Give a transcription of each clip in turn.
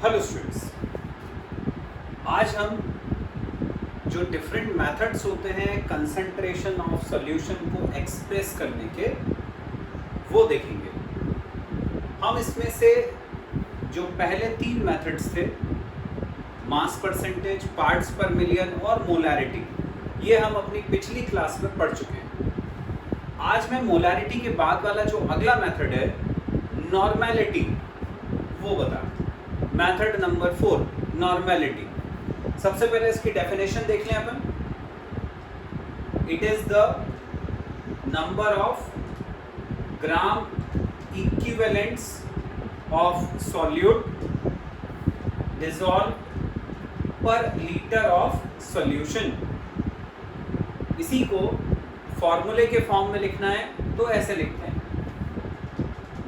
Hello students, आज हम जो डिफरेंट मेथड्स होते हैं कंसंट्रेशन ऑफ सॉल्यूशन को एक्सप्रेस करने के वो देखेंगे। हम इसमें से जो पहले 3 मेथड्स थे, मास परसेंटेज, पार्ट्स पर मिलियन और मोलैरिटी, ये हम अपनी पिछली क्लास में पढ़ चुके हैं। आज मैं मोलैरिटी के बाद वाला जो अगला मेथड है नॉर्मेलिटी वो बता। Method number 4 normality. सबसे पहले इसकी डेफिनेशन देख लें अपन। It is the number of gram equivalents of solute dissolve per litre of solution. इसी को फॉर्मूले के फॉर्म में लिखना है तो ऐसे लिखते हैं,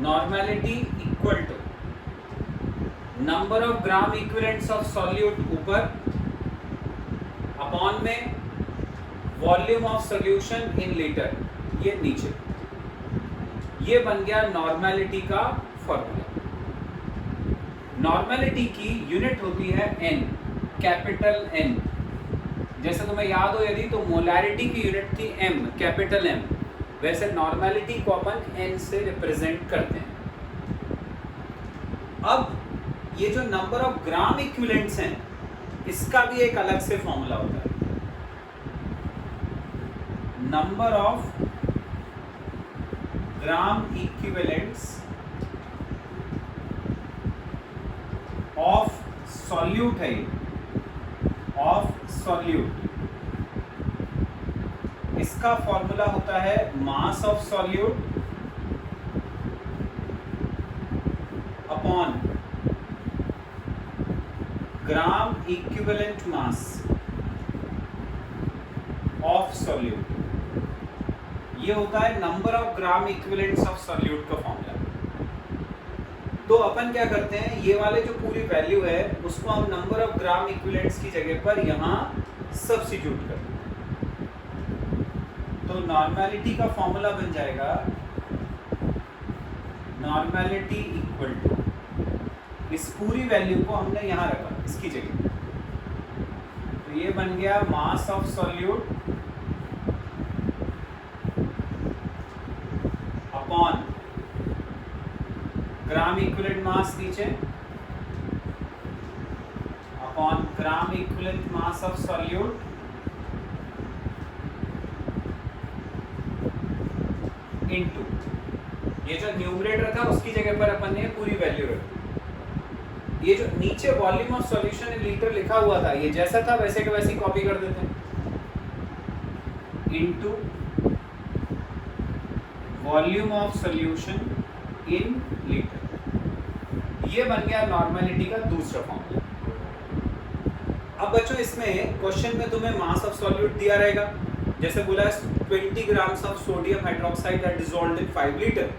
normality equal to number of gram equivalents of solute ऊपर, अपॉन में volume of solution in litre ये नीचे। ये बन गया नॉर्मेलिटी का फॉर्मूला। नॉर्मेलिटी की यूनिट होती है एन, कैपिटल एन। जैसे तुम्हें याद हो यदि, तो मोलैरिटी की यूनिट थी एम, कैपिटल एम। वैसे नॉर्मेलिटी को अपन एन से रिप्रेजेंट करते हैं। अब ये जो नंबर ऑफ ग्राम इक्विवेलेंट्स हैं, इसका भी एक अलग से फॉर्मूला होता है। Number of gram equivalents of solute है, ऑफ सॉल्यूट। इसका फॉर्मूला होता है मास of solute upon gram equivalent mass of solute. ये होता है number of gram equivalents of solute का फॉर्मूला। तो अपन क्या करते हैं, ये वाले जो पूरी वैल्यू है उसको हम नंबर ऑफ ग्राम इक्विवेलेंट्स की जगह पर यहां सब्स्टिट्यूट करते हैं। तो नॉर्मेलिटी का फॉर्मूला बन जाएगा नॉर्मेलिटी इक्वल टू, इस पूरी वैल्यू को हमने यहां रखा इसकी जगह, तो ये बन गया mass of solute upon gram equivalent mass नीचे, upon gram equivalent mass of solute into, ये जो न्यूमरेटर था उसकी जगह पर अपन ने पूरी वैल्यू रखी। ये जो नीचे volume of solution in litre लिखा हुआ था, ये जैसा था वैसे के वैसी कॉपी कर देते हैं, into volume of solution in litre. ये बन गया नॉर्मेलिटी का दूसरा फॉर्मूला। अब बच्चों, इसमें क्वेश्चन में तुम्हें मास ऑफ सॉल्यूट दिया रहेगा, जैसे बोला है 20 grams of sodium hydroxide are dissolved in 5 litre.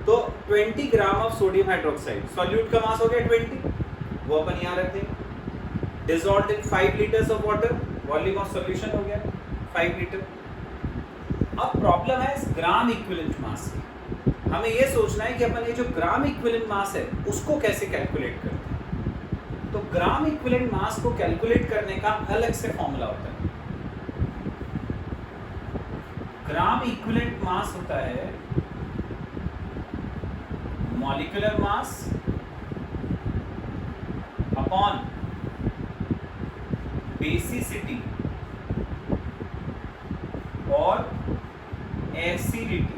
तो 20 gram of sodium hydroxide, solute का मास हो गया 20, वो अपन यहाँ रख देंगे। Dissolved in 5 litres of water, volume of solution हो गया 5 लीटर। अब प्रॉब्लम है इस ग्राम इक्विवेलेंट मास की। हमें ये सोचना है कि अपन ये जो ग्राम इक्विवेलेंट मास है उसको कैसे कैलकुलेट करते हैं। तो ग्राम इक्विवेलेंट मास को कैलकुलेट करने का अलग से फॉर्मूला होता है। ग्राम इक्विवेलेंट मास होता है मॉलिक्यूलर मास अपॉन बेसिसिटी और एसिडिटी।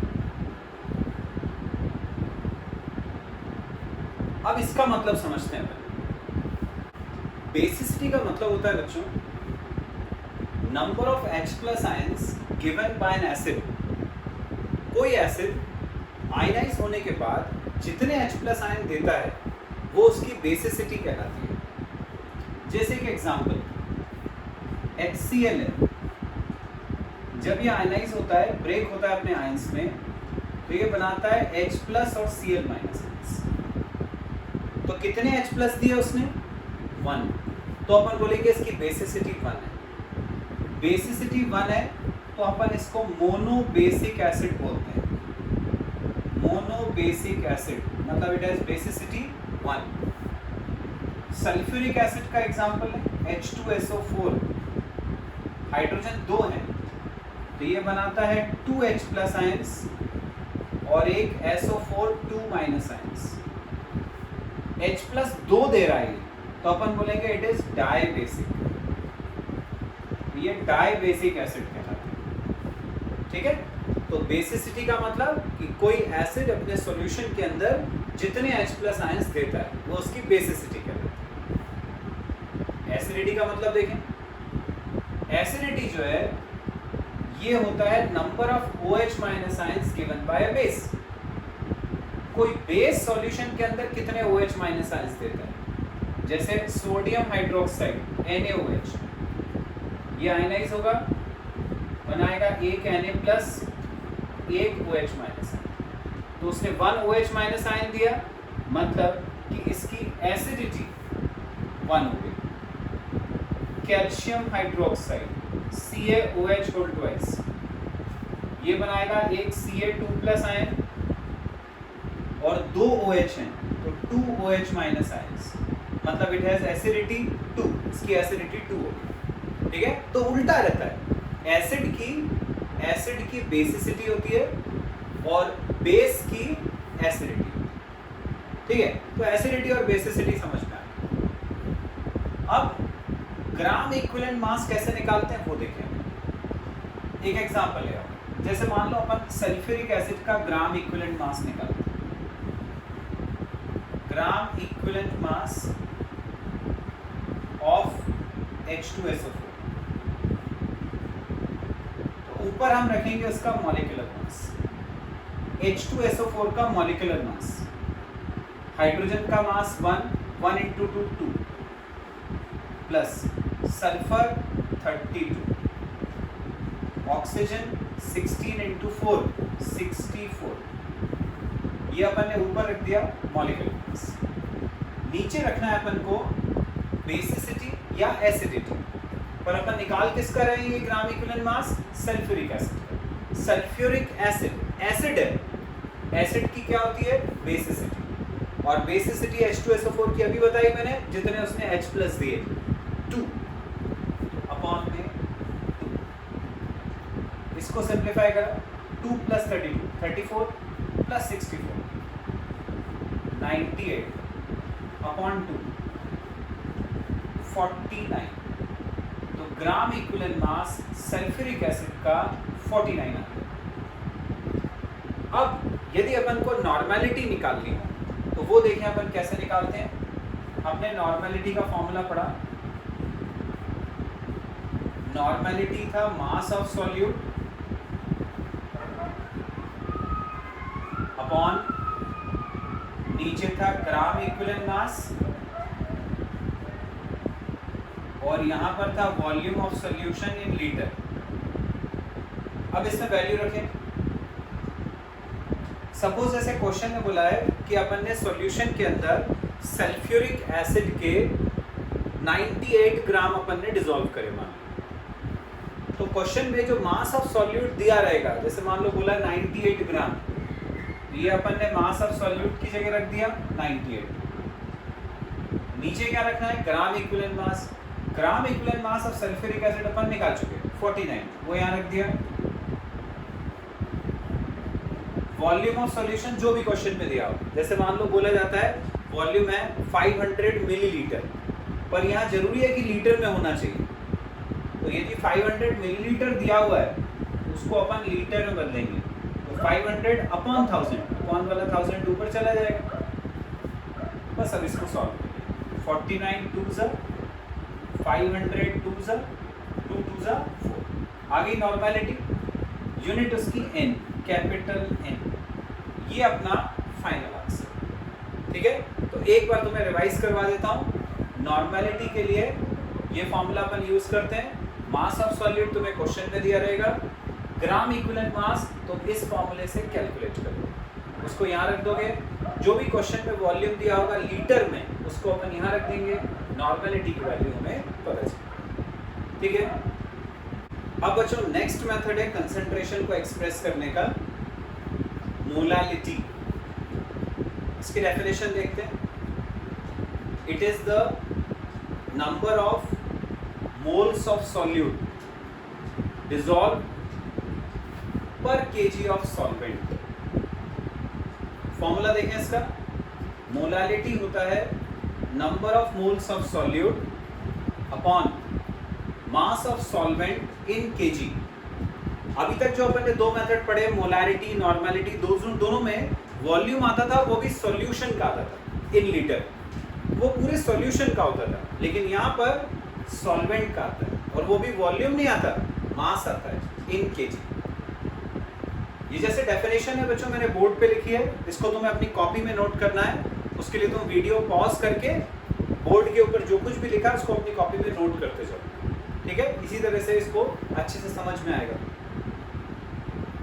अब इसका मतलब समझते हैं। बेसिसिटी का मतलब होता है बच्चों, number of H+ ions given by N acid. कोई एसिड आयनाइज होने के बाद जितने H+ आयन देता है वो उसकी बेसिसिटी कहलाती है। जैसे कि एग्जांपल HCl है, जब ये आयनाइज होता है, ब्रेक होता है अपने आयंस में, तो ये बनाता है H+ और Cl- आयंस। तो कितने H+ दिए उसने? 1। तो अपन बोलेंगे इसकी बेसिसिटी 1 है। बेसिसिटी 1 है तो अपन इसको मोनोबेसिक एसिड बोलते हैं। मोनोबेसिक एसिड मतलब it has basicity 1। Sulphuric acid का एग्जांपल है H2SO4, हाइड्रोजन 2 है तो ये बनाता है 2H प्लस आयंस और एक SO4 2 minus ions. H plus 2 दे रहा है तो अपन बोलेंगे इट इज डाईबेसिक, ये डाईबेसिक एसिड कहलाता है। ठीक है, तो बेसिसिटी का मतलब कि कोई एसिड अपने सॉल्यूशन के अंदर जितने H प्लस आयंस देता है वो उसकी बेसिसिटी कहलाती है। एसिडिटी का मतलब देखें, एसिडिटी जो है ये होता है number of OH minus ions given by a base. कोई बेस सॉल्यूशन के अंदर कितने OH माइनस आयंस देता है, जैसे सोडियम हाइड्रोक्साइड NaOH, ये आयनाइज होगा, बनाएगा एक Na प्लस एक OH माइनस आयन, तो उसने 1 OH माइनस आयन दिया, मतलब कि इसकी एसिडिटी 1 हो गई। Calcium hydroxide CaOH whole twice, ये बनाएगा एक Ca2 प्लस आयन और 2 OH हैं तो 2 OH माइनस आयंस, मतलब इट हैज एसिडिटी 2, इसकी एसिडिटी 2 होगी। ठीक है, तो उल्टा रहता है, एसिड की बेसिसिटी होती है और बेस की एसिडिटी। ठीक है, तो एसिडिटी और बेसिसिटी समझ में आ। अब ग्राम इक्विवेलेंट मास कैसे निकालते हैं वो देखें। एक एग्जांपल है, जैसे मान लो अपन सल्फ्यूरिक एसिड का ग्राम इक्विवेलेंट मास निकालते हैं। ग्राम इक्विवेलेंट मास ऑफ H2SO4, तो ऊपर हम रखेंगे उसका मॉलिक्यूलर मास, H2SO4 का मॉलिक्यूलर मास, हाइड्रोजन का मास 1 into 2 plus sulphur 32, oxygen 16 into 4 64, ये अपन ने ऊपर रख दिया मॉलिक्यूलर मास। नीचे रखना है अपन को बेसिसिटी या एसिडिटी, पर अपन निकाल किसका रहे हैं ये ग्राम इक्विवेलेंट मास, sulphuric acid. Sulphuric acid acid है, एसिड की क्या होती है बेसिसिटी, और बेसिसिटी H2SO4 की अभी बताई मैंने, जितने उसने H प्लस दिए 2 अपॉन में 2, इसको सिंप्लीफाई करा 2 प्लस 32 34 प्लस 64 98 अपॉन 2 49, तो ग्राम इक्विवेलेंट मास सल्फ्यूरिक एसिड का 49 आ गया। अब यदि अपन को नॉर्मेलिटी निकालनी हो तो वो देखें अपन कैसे निकालते हैं। हमने नॉर्मेलिटी का फॉर्मूला पढ़ा, नॉर्मेलिटी था मास ऑफ सॉल्यूट अपॉन, नीचे था ग्राम इक्विवेलेंट मास और यहां पर था volume of solution in litre. अब इसमें वैल्यू रखें। सपोज ऐसे क्वेश्चन में बोला है कि अपन ने सॉल्यूशन के अंदर सल्फ्यूरिक एसिड के 98 ग्राम अपन ने डिसॉल्व करे, मान, तो क्वेश्चन में जो मास ऑफ सॉल्यूट दिया रहेगा, जैसे मान लो बोला 98 ग्राम, ये अपन ने मास ऑफ सॉल्यूट की जगह रख दिया 98, नीचे क्या रखना है gram equivalent mass. Gram equivalent mass of sulphuric acid अपन निकाल चुके 49, वो यहाँ रख दिया। वॉल्यूम ऑफ सॉल्यूशन जो भी क्वेश्चन में दिया हो, जैसे मान लो बोला जाता है वॉल्यूम है 500 मिलीलीटर, पर यहाँ जरूरी है कि लीटर में होना चाहिए, तो यदि 500 मिलीलीटर दिया हुआ है उसको अपन लीटर में बदलेंगे, तो 500 अपॉन 1000, अपॉन वाला 1000 ऊपर चला जाएगा। बस अब इसको सॉल्व करिए, 49 2 ज़ा 500 2 ज़ा 2 2 ज़ा 4, आ गई नॉर्मेलिटी। यूनिट उसकी n, कैपिटल N, ये अपना फाइनल आंसर। ठीक है, तो एक बार तुम्हें रिवाइज करवा देता हूँ। नॉर्मेलिटी के लिए ये फॉर्मूला अपन यूज करते हैं, मास ऑफ सॉल्यूट तुम्हें क्वेश्चन में दिया रहेगा, ग्राम इक्विवेलेंट मास तो इस फॉर्मूले से कैलकुलेट करोगे, उसको यहाँ रख दोगे, जो भी क्वेश्चन में वॉल्यूम दिया होगा लीटर में उसको अपन यहाँ रख देंगे, नॉर्मेलिटी की वैल्यू हमें पता चले। ठीक है, अब बच्चों नेक्स्ट मेथड है कंसंट्रेशन को एक्सप्रेस करने का, मोलालिटी। इसकी डेफिनेशन देखते हैं। It is the number of moles of solute dissolve पर केजी ऑफ सॉल्वेंट। फॉर्मूला देखें इसका, मोलालिटी होता है number of moles of solute upon mass of solvent in KG. अभी तक जो अपन ने दो मेथड पढ़े, मोलारिटी, नॉर्मेलिटी, दोनों में वॉल्यूम आता था, वो भी सॉल्यूशन का आता था इन लीटर, वो पूरे सॉल्यूशन का होता था। लेकिन यहाँ पर सॉल्वेंट का आता है और वो भी वॉल्यूम नहीं आता, मास आता है इन केजी। ये जैसे डेफिनेशन है बच्चों, मैंने बोर्ड पे लिखी है, इसको तुम्हें अपनी कॉपी में नोट करना है। उसके लिए तुम वीडियो पॉज करके बोर्ड के ऊपर जो कुछ भी लिखा है उसको अपनी कॉपी में नोट करते जाओ, ठीक है? इसी तरह से इसको अच्छे से समझ में आएगा।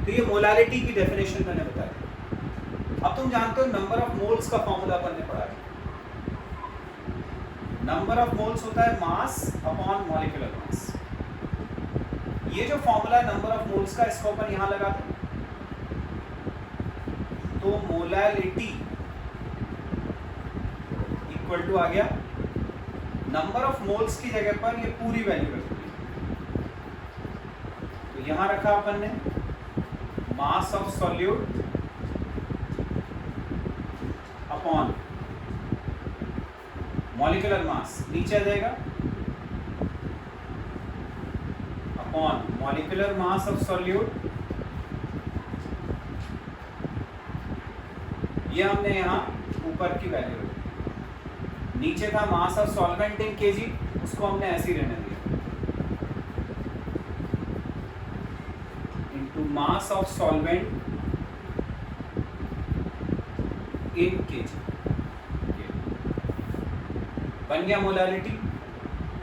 तो ये मोलालिटी की डेफिनेशन मैंने बताया। अब तुम जानते हो नंबर ऑफ मोल्स का फॉर्मूला अपन ने पढ़ा है। नंबर ऑफ मोल्स होता है मास अपॉन मॉलिक्यूलर मास। ये जो फॉर्मूला है नंबर ऑफ मोल्स का, इसको अपन यहां लगा दें तो मोलालिटी इक्वल टू आ गया नंबर ऑफ मोल्स की जगह पर ये पूरी वैल्यू रख दी। तो यहां रखा अपन ने मास of solute upon molecular mass, नीचे आ जाएगा upon molecular mass of solute. ये हमने यहां ऊपर की वैल्यू रखी, नीचे था mass of solvent in KG, उसको हमने ऐसे ही रहने दिया, into mass of solvent in KG. बन गया मोलालिटी,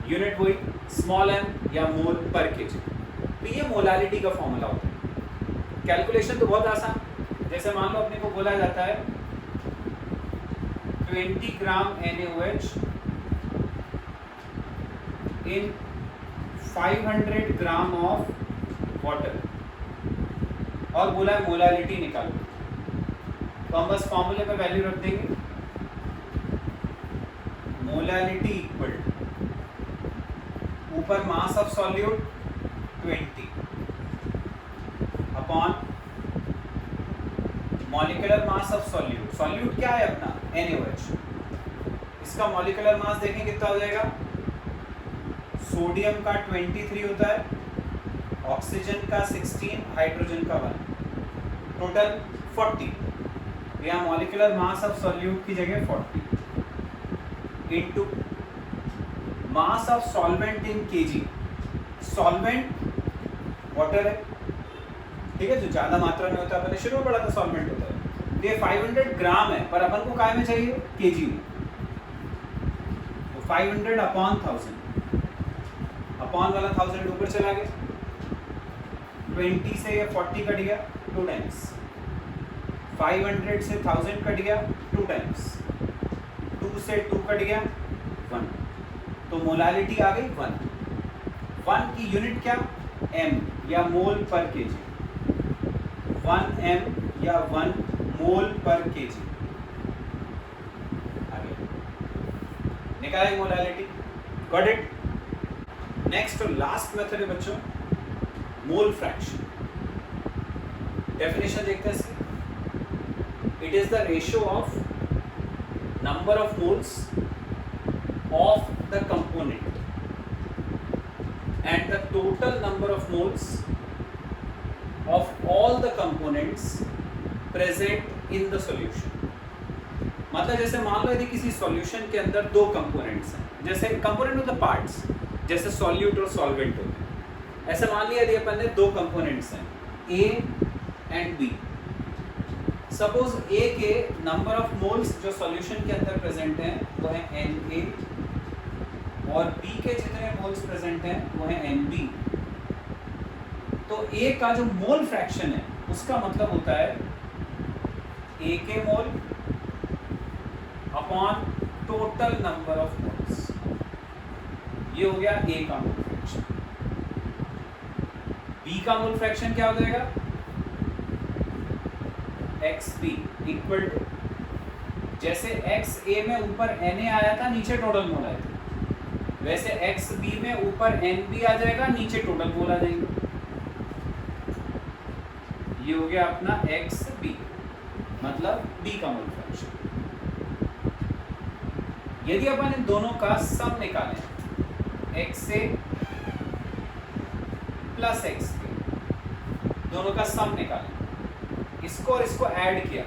यूनिट वही स्मॉल एम या मोल पर केजी। तो ये मोलालिटी का फॉर्मूला होता है। कैलकुलेशन तो बहुत आसान, जैसे मान लो अपने को बोला जाता है 20 ग्राम NaOH in 500 gram of water और बोला है मोलालिटी निकालो, तो हम बस फॉर्मूले में वैल्यू रख देंगे। मोलालिटी इक्वल ऊपर मास of solute 20 upon molecular mass of solute. Solute क्या है अपना NaOH, इसका मॉलिक्यूलर मास देखें कितना हो जाएगा। सोडियम का 23 होता है, ऑक्सीजन का 16, हाइड्रोजन का 1, टोटल 40। यहाँ मॉलिक्यूलर मास ऑफ सॉल्यूट की जगह 40 into mass of solvent in KG. Solvent water है, ठीक है, जो ज्यादा मात्रा में होता है, मैंने शुरू में पढ़ा था सॉल्वेंट होता है। ये 500 ग्राम है, पर अपन को काय में चाहिए, केजी में। तो 500 अपॉन 1000, अपॉन वाला 1000 ऊपर चला गया, 20 से ये 40 कट गया 2 टाइम्स, 500 से 1000 कट गया 2 टाइम्स, 2 से 2 कट गया 1, तो मोलालिटी आ गई 1। 1 की यूनिट क्या, m या मोल पर केजी। 1 m या 1 मोल पर केजी। आगे निकालें मोलालिटी, गॉट इट। नेक्स्ट और लास्ट मेथड है बच्चों मोल फ्रैक्शन। डेफिनेशन देखते हैं इसकी। It is the ratio of number of moles of the component and the total number of moles of all the components present in the solution। मतलब जैसे मान लो यदि किसी सॉल्यूशन के अंदर दो कंपोनेंट्स हैं, जैसे कंपोनेंट ऑफ द पार्ट्स, जैसे सॉल्यूट और सॉल्वेंट होते हैं, ऐसे मान लिया यदि अपन ने दो कंपोनेंट्स हैं A and B। Suppose A के नंबर ऑफ मोल्स जो सॉल्यूशन के अंदर प्रेजेंट हैं वो है Na और B के जितने मोल्स प्रेजेंट हैं वो है Nb। तो A का जो मोल फ्रैक्शन है उसका मतलब होता है A के mole upon total number of moles. ये हो गया A का मोल फ्रैक्शन। B का मोल फ्रैक्शन क्या हो जाएगा, XB इक्वल टू जैसे एक्स ए में ऊपर Na आया था, नीचे टोटल मोल आया था, वैसे एक्स बी में ऊपर Nb आ जाएगा, नीचे टोटल मोल आ जाएंगे। ये हो गया अपना एक्स बी, मतलब बी का मोल फ्रैक्शन। यदि अपन इन दोनों का सम निकालें, एक्स ए प्लस एक्स बी, दोनों का सम निकालें, इसको और इसको ऐड किया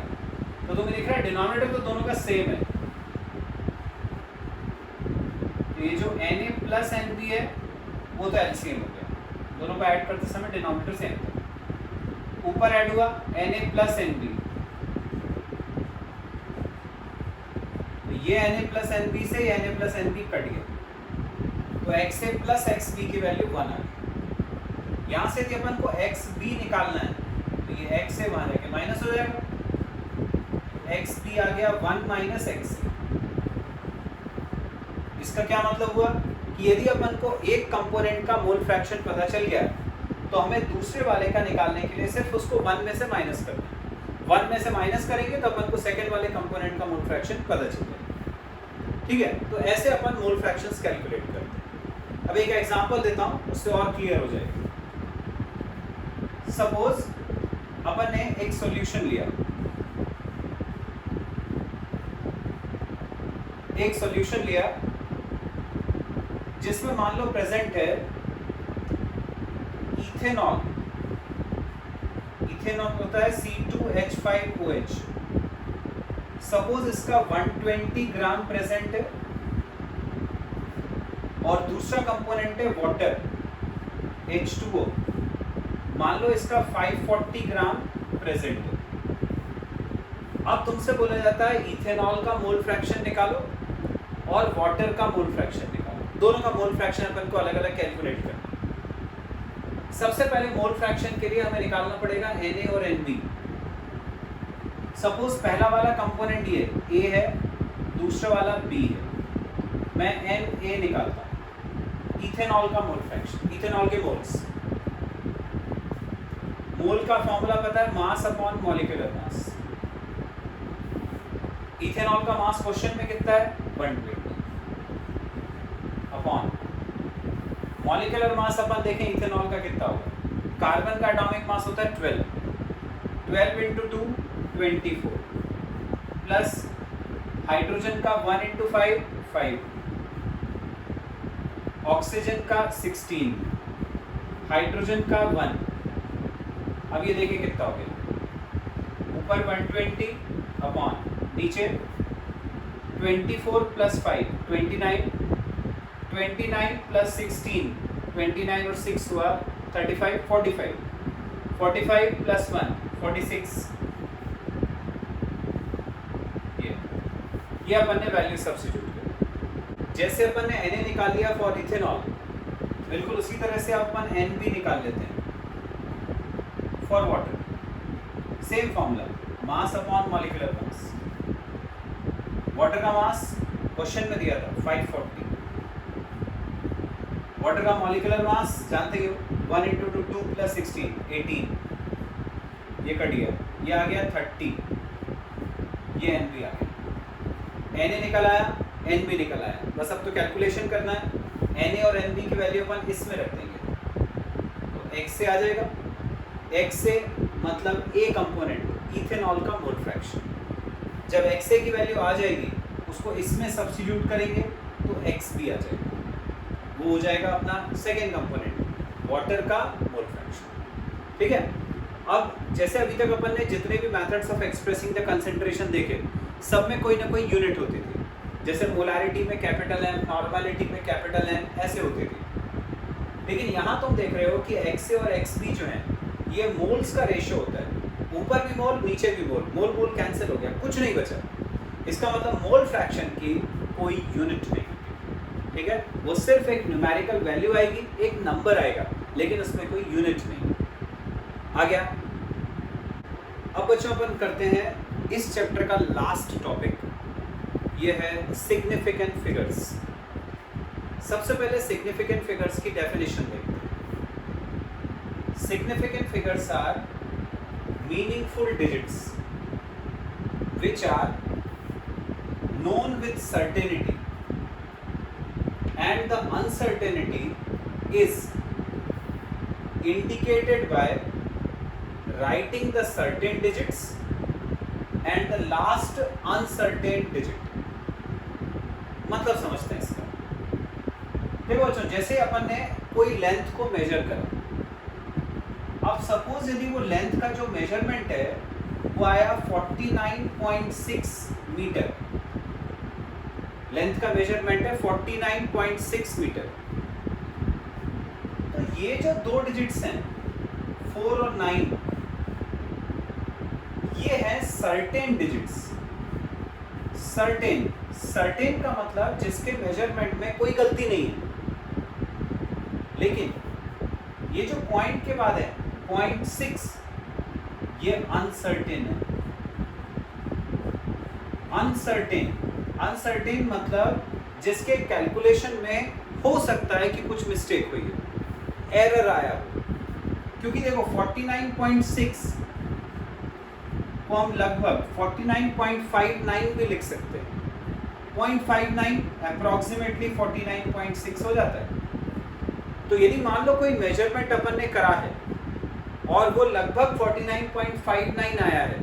तो तुम्हें दिख रहा है डिनोमिनेटर तो दोनों का सेम है। तो ये जो Na प्लस Nb है वो तो एलसीएम हो गया, दोनों को ऐड करते समय डिनोमिनेटर सेम था। ऊपर ऐड हुआ Na प्लस Nb, तो ये Na प्लस Nb से ये Na प्लस Nb कट गया, तो XA प्लस XB की वैल्यू 1 आ गई। यहाँ से यदि अपन को XB निकालना है तो ये XA वहाँ जाके माइनस हो जाएगा, XB आ गया 1 माइनस XA। इसका क्या मतलब हुआ कि यदि अपन को एक कंपोनेंट का मोल फ्रैक्शन पता चल गया तो हमें दूसरे वाले का निकालने के लिए सिर्फ उसको 1 में से माइनस करना है। 1 में से माइनस करेंगे तो अपन को सेकंड वाले कंपोनेंट का मोल फ्रैक्शन पता चल जाएगा। ठीक है, तो ऐसे अपन मोल फ्रैक्शंस कैलकुलेट करते हैं। अब एक एग्जांपल देता हूं, उससे और क्लियर हो जाएगा। सपोज अपन ने एक सॉल्यूशन लिया, जिसमें मान लो प्रेजेंट है इथेनॉल। इथेनॉल होता है C2H5OH। सपोज इसका 120 ग्राम प्रेजेंट है और दूसरा कंपोनेंट है वाटर H2O, मान लो इसका 540 ग्राम प्रेजेंट है। अब तुमसे बोला जाता है इथेनॉल का मोल फ्रैक्शन निकालो और वाटर का मोल फ्रैक्शन निकालो। दोनों का मोल फ्रैक्शन अपन को अलग अलग कैलकुलेट करना है। सबसे पहले मोल फ्रैक्शन के लिए हमें निकालना पड़ेगा Na और Nb। सपोज पहला वाला कंपोनेंट ये A है, दूसरा वाला B है, मैं Na निकालता हूं। इथेनॉल का मोल फ्रैक्शन, इथेनॉल के मोल्स, मोल का फॉर्मूला पता है, mass upon molecular mass. Ethanol का मास क्वेश्चन में कितना है 120 अपॉन मॉलिक्यूलर मास। अपन देखें इथेनॉल का कितना होगा, कार्बन का एटॉमिक मास होता है 12 इंटू 2 24 प्लस हाइड्रोजन का 1 इंटू 5 5, ऑक्सीजन का 16, हाइड्रोजन का 1। अब ये देखिए कितना हो गया, ऊपर 120 अपॉन नीचे 24 प्लस 5 29, 29 प्लस 16 29 और 6 हुआ 35, 45, 45 प्लस 1 46। ये अपन ने वैल्यू सब्स्टिट्यूट किया। जैसे अपन ने Na निकाल लिया फॉर इथेनॉल, बिल्कुल उसी तरह से अपन Nb निकाल लेते हैं for water. Same formula, mass upon molecular mass. Water का मास क्वेश्चन में दिया था 540, वाटर का मॉलिक्यूलर मास जानते ही हो 1 इंटू 2 प्लस 16 18, ये कट गया, ये आ गया 30, ये Nb आ गया। Na निकल आया, Nb निकल आया, बस अब तो कैलकुलेशन करना है। Na और Nb की वैल्यू अपन इसमें रख देंगे तो XA आ जाएगा। XA मतलब A कंपोनेंट इथेनॉल का मोल फ्रैक्शन। जब XA की वैल्यू आ जाएगी उसको इसमें सब्स्टिट्यूट करेंगे तो XB आ जाएगा, वो हो जाएगा अपना सेकेंड कंपोनेंट वाटर का मोल फ्रैक्शन। ठीक है, अब जैसे अभी तक अपन ने जितने भी methods of expressing the concentration देखे, सब में कोई ना कोई यूनिट होती थी। जैसे मोलारिटी में कैपिटल M, नॉर्मलिटी में कैपिटल N, ऐसे होती थी। लेकिन यहाँ तुम देख रहे हो कि XA और XB जो है ये मोल्स का रेशियो होता है, ऊपर भी मोल नीचे भी मोल, मोल मोल कैंसिल हो गया, कुछ नहीं बचा। इसका मतलब मोल फ्रैक्शन की कोई यूनिट नहीं, ठीक है, वो सिर्फ एक न्यूमेरिकल वैल्यू आएगी, एक नंबर आएगा, लेकिन उसमें कोई यूनिट नहीं। आ गया। अब बच्चों अपन करते हैं इस चैप्टर का लास्ट टॉपिक, ये है सिग्निफिकेंट फिगर्स। सबसे पहले सिग्निफिकेंट फिगर्स की डेफिनेशन देखते हैं। Significant figures are meaningful digits which are known with certainty and the uncertainty is indicated by writing the certain digits and the last uncertain digit. मतलब समझते हैं इसका। देखो बच्चों, जैसे अपन ने कोई लेंथ को मेजर करा, अब सपोज यदि वो लेंथ का जो मेजरमेंट है वो आया 49.6 मीटर, लेंथ का मेजरमेंट है 49.6 मीटर, तो ये जो दो डिजिट्स हैं 4 और 9, ये है सर्टेन डिजिट्स। सर्टेन, सर्टेन का मतलब जिसके मेजरमेंट में कोई गलती नहीं है, लेकिन ये जो पॉइंट के बाद है 0.6, ये अनसर्टेन है। अनसर्टेन, अनसर्टेन मतलब जिसके कैलकुलेशन में हो सकता है कि कुछ मिस्टेक हुई है, एरर आया हो। क्योंकि देखो 49.6 को हम लगभग 49.59 भी लिख सकते हैं, 0.59 अप्रोक्सीमेटली 49.6 हो जाता है। तो यदि मान लो कोई मेजरमेंट अपन ने करा है और वो लगभग 49.59 आया है,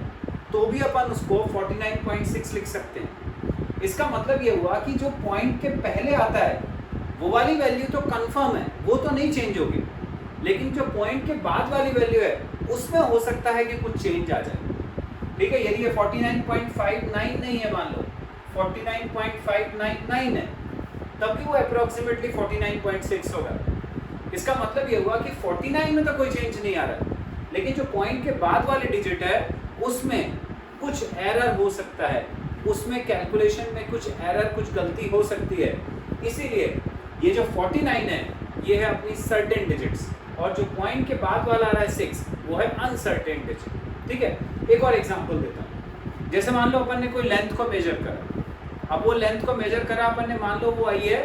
तो भी अपन उसको 49.6 लिख सकते हैं। इसका मतलब ये हुआ कि जो पॉइंट के पहले आता है वो वाली वैल्यू तो कंफर्म है, वो तो नहीं चेंज होगी, लेकिन जो पॉइंट के बाद वाली वैल्यू है उसमें हो सकता है कि कुछ चेंज आ जाए। ठीक है, यदि ये 49.59 नहीं है, मान लो 49.599 है, तब भी वो अप्रोक्सीमेटली 49.6 होगा। इसका मतलब ये हुआ कि 49 में तो कोई चेंज नहीं आ रहा, लेकिन जो पॉइंट के बाद वाले डिजिट है उसमें कुछ एरर हो सकता है, उसमें कैलकुलेशन में कुछ एरर, कुछ गलती हो सकती है। इसीलिए ये जो 49 है ये है अपनी सर्टेन डिजिट्स, और जो पॉइंट के बाद वाला आ रहा है 6 वो है अनसर्टेन डिजिट। ठीक है, एक और एग्जांपल देता हूँ। जैसे मान लो अपन ने कोई लेंथ को मेजर करा, अब वो लेंथ को मेजर करा अपन ने, मान लो वो आई है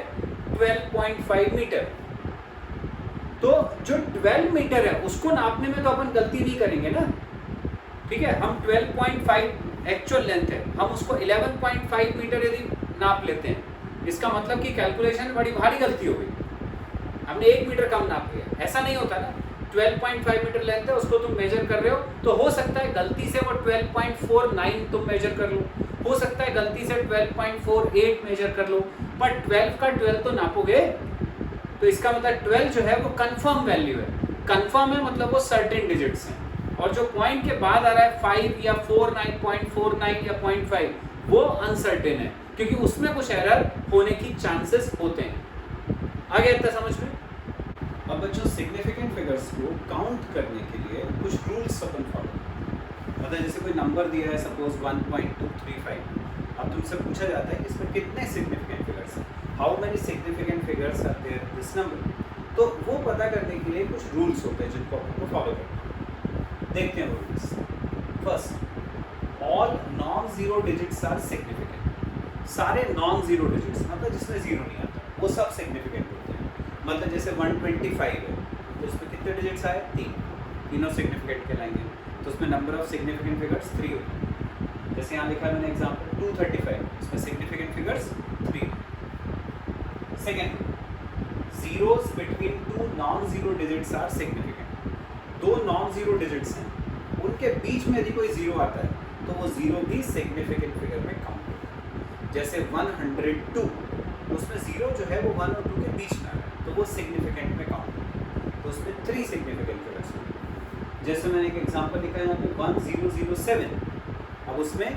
12.5 मीटर, तो जो 12 मीटर है उसको नापने में तो अपन गलती नहीं करेंगे ना। ठीक है, हम 12.5 एक्चुअल लेंथ है, हम उसको 11.5 मीटर यदि नाप लेते हैं, इसका मतलब कि कैलकुलेशन में बड़ी भारी गलती हो गई, हमने 1 मीटर कम नाप लिया। ऐसा नहीं होता ना, 12.5 मीटर लेंथ है, उसको तुम मेजर कर रहे हो, तो हो सकता है गलती से वो 12.49 तुम मेजर कर लो, हो सकता है गलती से 12.48 मेजर कर लो, पर 12 का 12 तो नापोगे। तो इसका मतलब 12 जो है वो कंफर्म वैल्यू है। कंफर्म है मतलब वो सर्टेन डिजिट्स हैं, और जो पॉइंट के बाद आ रहा है 5 या 49.49 या 0.5 वो अनसर्टेन है, क्योंकि उसमें कुछ एरर होने की चांसेस होते हैं। आगे इतना समझ में। अब बच्चों, सिग्निफिकेंट फिगर्स को काउंट करने के लिए कुछ रूल्स अपन फॉलो, मतलब जैसे कोई नंबर दिया है सपोज 1.235, अब तुमसे पूछा जाता है कि इसमें कितने सिग्निफिकेंट फिगर्स हैं, how many significant figures are there in this number. तो वो पता करने के लिए कुछ रूल्स होते हैं जिनको आपको फॉलो करना है। देखते हैं वो rules. First, all non zero digits are significant. सारे नॉन जीरो डिजिट्स मतलब जिसमें जीरो नहीं आता वो सब सिग्निफिकेंट होते हैं। मतलब जैसे 125 है तो उसमें कितने डिजिट्स आए, 3, तीनों सिग्निफिकेंट कहलाएंगे, तो उसमें नंबर ऑफ सिग्निफिकेंट फिगर्स 3 होते हैं। जैसे यहाँ लिखा है मैंने एग्जांपल 235, इसमें significant figures 3। Second, zeros between two non zero digits are significant. दो नॉन जीरो डिजिट्स हैं, उनके बीच में यदि कोई जीरो आता है तो वो जीरो भी सिग्निफिकेंट फिगर में काउंट होता है। जैसे 102, उसमें जीरो जो है वो 1 और 2 के बीच में आ रहा है, तो वो सिग्निफिकेंट में काउंट होता है, तो उसमें 3 सिग्निफिकेंट फिगर्स होंगे। जैसे मैंने एक एग्जांपल लिखा है यहाँ पे 1007, अब उसमें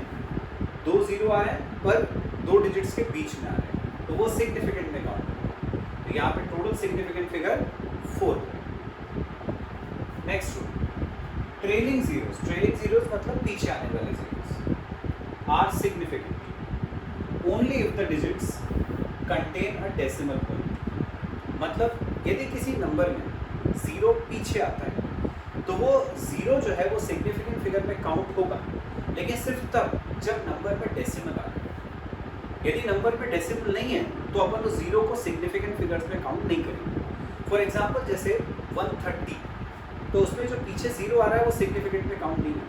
2 जीरो आ रहे हैं पर 2 डिजिट्स के बीच में आ रहे हैं, तो वो सिग्निफिकेंट में काउंट होता है। तो यहाँ पे total significant figure 4। Next rule, trailing zeros. Trailing zeros मतलब पीछे आने वाले zeros are significant only if the digits contain a decimal point. मतलब यदि किसी नंबर में जीरो पीछे आता है तो वो जीरो जो है वो सिग्निफिकेंट फिगर में काउंट होगा, लेकिन सिर्फ तब जब नंबर में डेसिमल आ रहा है। यदि नंबर में डेसिमल नहीं है तो अपन उस जीरो को सिग्निफिकेंट फिगर्स में काउंट नहीं करेंगे। फॉर एग्जांपल जैसे 130, तो उसमें जो पीछे जीरो आ रहा है वो सिग्निफिकेंट में काउंट नहीं है,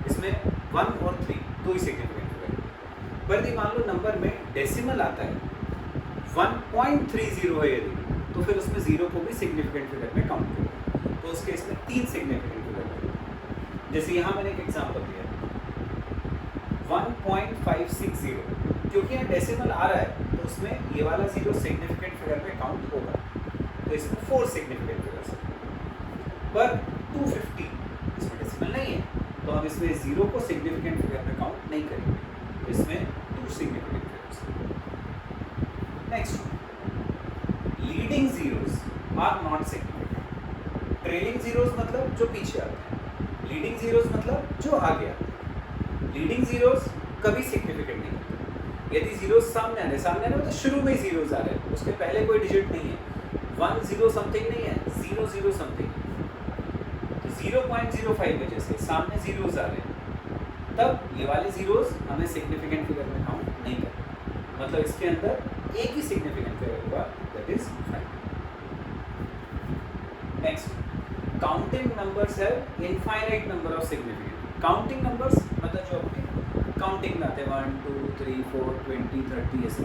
इसमें 1 और 3 दो ही सिग्निफिकेंट फिगर। पर यदि मान लो नंबर में डेसिमल आता है 1.30 है यदि, तो फिर उसमें 0 को भी सिग्निफिकेंट फिगर में काउंट करो। तो उसके इसमें 3 सिग्निफिकेंट फिगर है। जैसे यहाँ मैंने एक एग्जांपल दिया 1.560, क्योंकि यहाँ डेसिमल आ रहा है तो उसमें ये वाला 0 सिग्निफिकेंट फिगर में काउंट होगा, तो इसमें 4 सिग्निफिकेंट फिगर्स है। पर 250 इसमें डेसिमल नहीं है, तो हम इसमें 0 को सिग्निफिकेंट फिगर में काउंट नहीं करेंगे, तो इसमें 2 सिग्निफिकेंट फिगर्स है। Next, leading zeros are not significant. Trailing zeros मतलब जो पीछे आते हैं, लीडिंग जीरोस मतलब जो आगे आते हैं। लीडिंग जीरोस कभी सिग्निफिकेंट नहीं होते। यदि जीरोस सामने आ रहे मतलब शुरू में ही जीरोस आ रहे हैं, उसके पहले कोई डिजिट नहीं है, 10 समथिंग नहीं है, 00 समथिंग है, तो 0.05 में जैसे सामने जीरोस आ रहे हैं, तब ये वाले जीरोस हमें सिग्निफिकेंट फिगर में काउंट नहीं करते। मतलब इसके अंदर एक ही सिग्निफिकेंट फिगर होगा, that is 5। Next, counting numbers have infinite number of significant. Counting numbers मतलब जो अपने काउंटिंग में आते हैं 1 2 3 4 20 30 ऐसे,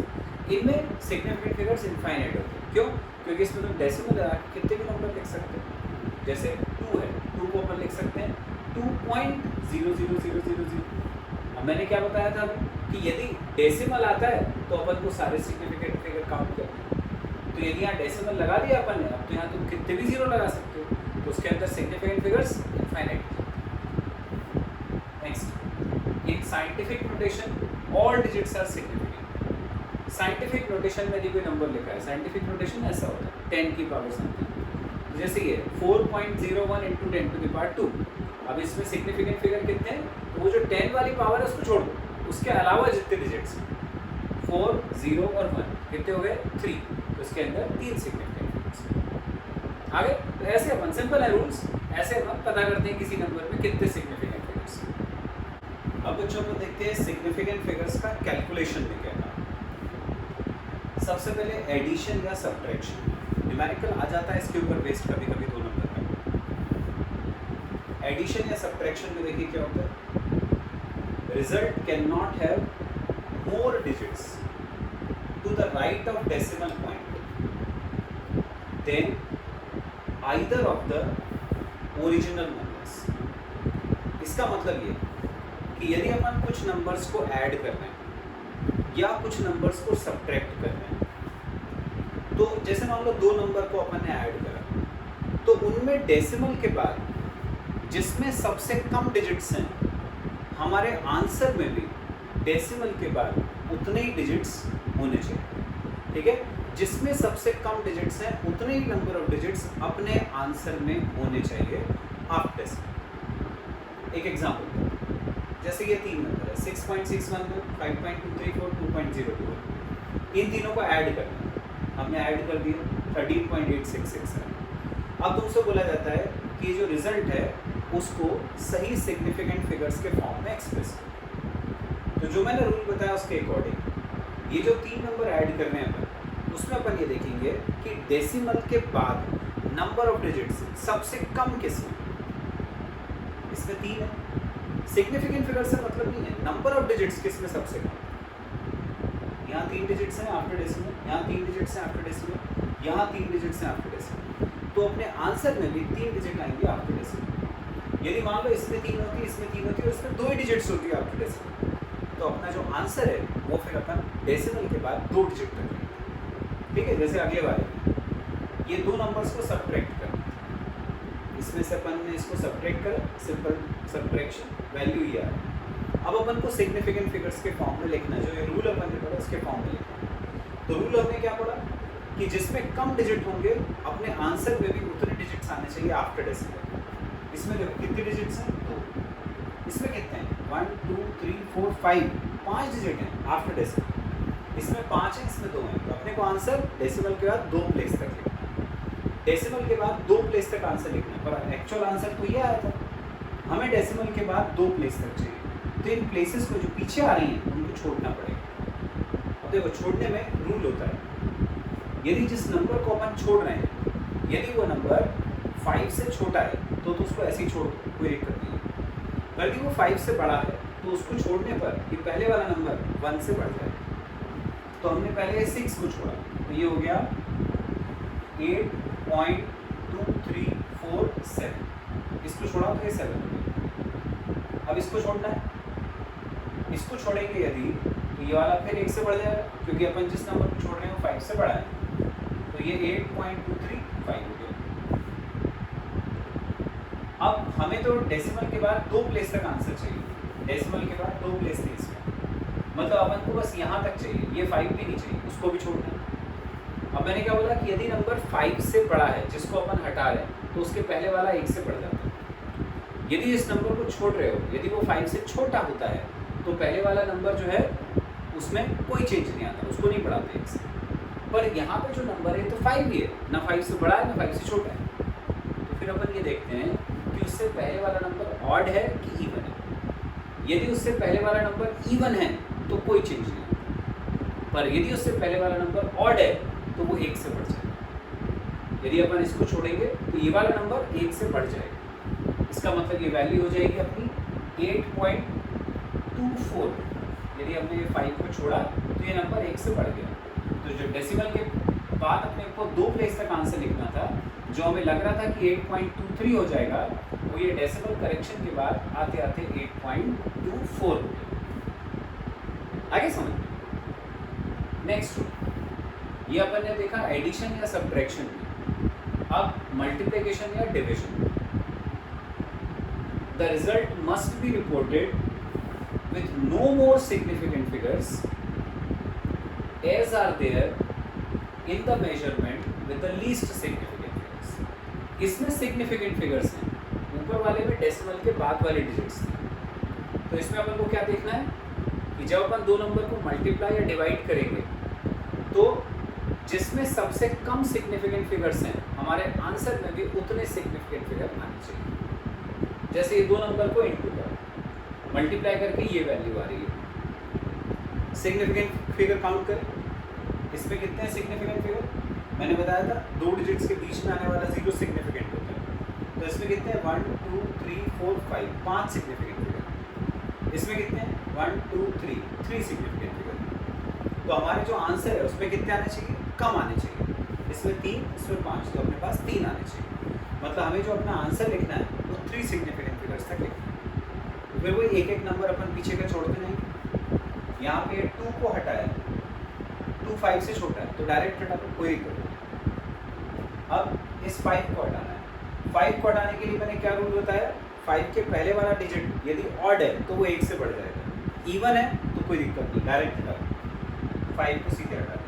इनमें सिग्निफिकेंट फिगर्स इनफाइनाइट होते हैं। क्यों? क्योंकि इसमें तुम डेसिमल लगा के कितने भी नंबर लिख सकते हो। जैसे 2 है, 2 को अपन लिख सकते हैं 2.00000। अब मैंने क्या बताया था कि यदि डेसिमल आता है तो अपन को सारे सिग्निफिकेंट फिगर काउंट करते हैं। तो यदि यहाँ डेसिमल लगा दिया अपन ने, अब तो यहाँ तुम कितने भी 0 लगा सकते हो, तो उसके अंदर significant figures infinite. Next, in scientific notation all digits are significant. Scientific notation में यदि कोई नंबर लिखा है, साइंटिफिक नोटेशन ऐसा होता है 10 की पावर समथिंग, जैसे ये 4.01 × 10⁻²। अब इसमें सिग्निफिकेंट फिगर कितने हैं, तो वो जो 10 वाली पावर है उसको छोड़ दो, उसके अलावा जितने डिजिट्स 4 0 और 1 कितने हो गए 3, तो इसके अंदर 3 सिग्निफिकेंट फिगर्स। आगे तो ऐसे अपन सिंपल है रूल्स, ऐसे अपन पता करते हैं किसी नंबर में कितने सिग्निफिकेंट फिगर्स। अब बच्चों को देखते हैं सिग्निफिकेंट फिगर्स का कैलकुलेशन में क्या काम। सबसे पहले एडिशन या सब्ट्रैक्शन, न्यूमेरिकल आ जाता है इसके ऊपर बेस्ड कभी कभी 2 नंबर में। एडिशन या सब्ट्रैक्शन में देखिए क्या होता है, result can not have more digits to the right of decimal point then either of the original numbers. इसका मतलब ये कि यदि अपन कुछ नंबर्स को ऐड कर रहे हैं या कुछ नंबर्स को सब्ट्रैक्ट कर रहे हैं, तो जैसे मान लो 2 नंबर को अपन ने ऐड करा, तो उनमें डेसिमल के बाद जिसमें सबसे कम डिजिट्स हैं, हमारे आंसर में भी डेसिमल के बाद उतने ही डिजिट्स होने चाहिए। ठीक है, जिसमें सबसे कम डिजिट्स हैं उतने ही नंबर ऑफ डिजिट्स अपने आंसर में होने चाहिए आफ्टर डेसिमल। एक एग्जांपल, जैसे ये 3 नंबर है 6.61 5.234 2.02, इन तीनों को ऐड करना है, हमने ऐड कर दिया 13.866 है। अब तुमसे बोला जाता है कि जो रिजल्ट है उसको सही सिग्निफिकेंट फिगर्स के फॉर्म में एक्सप्रेस करो। तो जो मैंने रूल बताया उसके अकॉर्डिंग ये जो 3 नंबर ऐड कर रहे हैं अपन, उसमें अपन ये देखेंगे कि डेसिमल के बाद नंबर ऑफ डिजिट्स सबसे कम किसमें, इसमें 3 है। सिग्निफिकेंट फिगर से मतलब नहीं है, नंबर ऑफ डिजिट्स किसमें सबसे कम। यहाँ 3 डिजिट्स हैं आफ्टर डेसिमल, यहाँ 3 डिजिट्स हैं आफ्टर डेसिमल, यहाँ 3 डिजिट्स हैं आफ्टर डेसिमल, तो अपने आंसर में भी 3 डिजिट आएंगे आफ्टर डेसिमल। यदि मान लो इसमें 3 होती है, इसमें 3 होती है और इसमें 2 ही डिजिट्स होती है आफ्टर डेसिमल, तो अपना जो आंसर है वो फिर अपन डेसिमल के बाद 2 डिजिट तक लेंगे। ठीक है, जैसे अगले वाले ये 2 नंबर्स को सब्ट्रैक्ट कर, इसमें से अपन ने इसको सब्ट्रैक्ट करा, सिंपल सब्ट्रैक्शन, वैल्यू ये आया। अब अपन को सिग्निफिकेंट फिगर्स के फॉर्म में लिखना है, जो ये रूल अपन ने पढ़ा उसके फॉर्म में लिखना। तो रूल हमने क्या पढ़ा कि जिसमें कम डिजिट होंगे अपने आंसर में भी उतने डिजिट्स आने चाहिए आफ्टर डेसिमल। इसमें देखो कितने डिजिट्स हैं 2, इसमें कितने हैं 1 2 3 4 5 डिजिट हैं आफ्टर डेसिमल, इसमें 5 है, इसमें 2 हैं, तो अपने को आंसर डेसिमल के बाद 2 प्लेस तक लिखना है। डेसिमल के बाद 2 प्लेस तक आंसर लिखना है, पर एक्चुअल आंसर तो ये आया था, हमें डेसिमल के बाद 2 प्लेस तक चाहिए, तो इन प्लेसेस को जो पीछे आ रही हैं उनको छोड़ना पड़ेगा। अब देखो छोड़ने में रूल होता है, यदि जिस नंबर को अपन छोड़ रहे हैं यदि वो नंबर 5 से छोटा है तो उसको ऐसे ही छोड़ दो, कोई दिक्कत नहीं है। यदि वो 5 से बड़ा है तो तो उसको छोड़ने पर ये पहले वाला नंबर 1 से बढ़ जाएगा। तो हमने पहले 6 को छोड़ा, तो ये हो गया 8.2347। इसको छोड़ा तो ये 7 हो गया। अब इसको छोड़ना है, इसको छोड़ेंगे यदि तो ये वाला फिर 1 से बढ़ जाएगा, क्योंकि अपन जिस नंबर को छोड़ रहे हैं वो 5 से बड़ा है। तो ये 8.235 हो गया। अब हमें तो डेसिमल के बाद 2 प्लेस तक आंसर चाहिए। डेसिमल के बाद 2 प्लेस थी इसमें, मतलब अपन को बस यहाँ तक चाहिए, ये 5 भी नहीं चाहिए, उसको भी छोड़ना है। अब मैंने क्या बोला कि यदि नंबर 5 से बड़ा है जिसको अपन हटा रहे हैं, तो उसके पहले वाला 1 से बढ़ जाता है। यदि इस नंबर को छोड़ रहे हो, यदि वो 5 से छोटा होता है, तो पहले वाला नंबर जो है उसमें कोई चेंज नहीं आता, उसको नहीं बढ़ाते 1 से। पर यहाँ पे जो नंबर है तो 5 ही है, ना 5 से बड़ा है ना 5 से छोटा है। तो फिर अपन ये देखते हैं कि उससे पहले वाला नंबर ऑड है कि इवन है। यदि उससे पहले वाला नंबर इवन है तो कोई चेंज नहीं आता, पर यदि उससे पहले वाला नंबर ऑड है तो वो 1 से बढ़ जाएगा। यदि अपन इसको छोड़ेंगे तो ये वाला नंबर 1 से बढ़ जाएगा। इसका मतलब ये वैल्यू हो जाएगी अपनी 8.24। यदि हमने ये 5 को छोड़ा तो ये नंबर 1 से बढ़ गया। तो जो डेसिमल के बाद अपने को 2 प्लेस तक आंसर लिखना था, जो हमें लग रहा था कि 8.23 हो जाएगा, वो ये डेसिमल करेक्शन के बाद आते आते 8.24 हो गया। आगे समझ। नेक्स्ट ये अपन ने देखा एडिशन या सब्ट्रैक्शन में। अब मल्टीप्लिकेशन या division. The result must be reported with no more significant figures as are there in the measurement with the least significant figures. इसमें significant figures हैं, ऊपर वाले में डेसिमल के बाद वाले डिजिट्स हैं। तो इसमें अपन को क्या देखना है कि जब अपन 2 नंबर को मल्टीप्लाई या डिवाइड करेंगे, तो जिसमें सबसे कम सिग्निफिकेंट फिगर्स हैं, हमारे आंसर में भी उतने सिग्निफिकेंट फिगर आने चाहिए। जैसे ये 2 नंबर को इंटू करो, मल्टीप्लाई करके ये वैल्यू आ रही है। सिग्निफिकेंट फिगर काउंट करें, इसमें कितने हैं सिग्निफिकेंट फिगर? मैंने बताया था 2 डिजिट्स के बीच में आने वाला 0 सिग्निफिकेंट होता है। तो इसमें कितने हैं? 1 2 3 4 5, 5 सिग्निफिकेंट फिगर। इसमें कितने हैं? 1 2 3 सिग्निफिकेंट फिगर। तो हमारे जो आंसर है उसमें कितने आने चाहिए? कम आने चाहिए। इसमें 3, इसमें 5, तो अपने पास 3 आने चाहिए। मतलब हमें जो अपना आंसर लिखना है वो 3 सिग्निफिकेंट फिगर्स तक लिखना है। तो फिर वो एक एक नंबर अपन पीछे का छोड़ते नहीं। यहाँ पे 2 को हटाया, 2 5 से छोटा है तो डायरेक्ट हटा दो, कोई दिक्कत नहीं। अब इस 5 को हटाना है। 5 को हटाने के लिए मैंने क्या रूल बताया? 5 के पहले वाला डिजिट यदि ऑड है तो वो 1 से बढ़ जाएगा, इवन है तो कोई दिक्कत नहीं, डायरेक्ट हटा दो। 5 को सीधे हटा दो।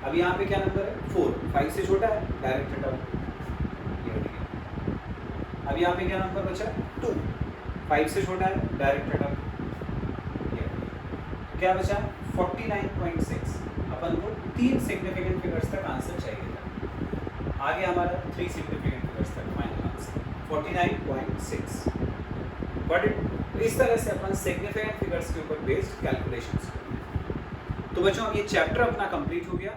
अब यहाँ पे क्या नंबर है? 4, 5 से छोटा है, डायरेक्ट हटा दो। अब यहाँ पे क्या नंबर बचा? 2, 5 से छोटा है, डायरेक्ट हटा दो। क्या बचा? 49.6। अपन को 3 सिग्निफिकेंट फिगर्स तक आंसर चाहिए था, आगे हमारा 3 सिग्निफिकेंट फिगर्स तक फाइनल आंसर 49.6। बट इस तरह से अपन सिग्निफिकेंट फिगर्स के ऊपर बेस्ड कैलकुलेशंस करेंगे। तो बच्चों अब ये चैप्टर अपना कंप्लीट हो गया।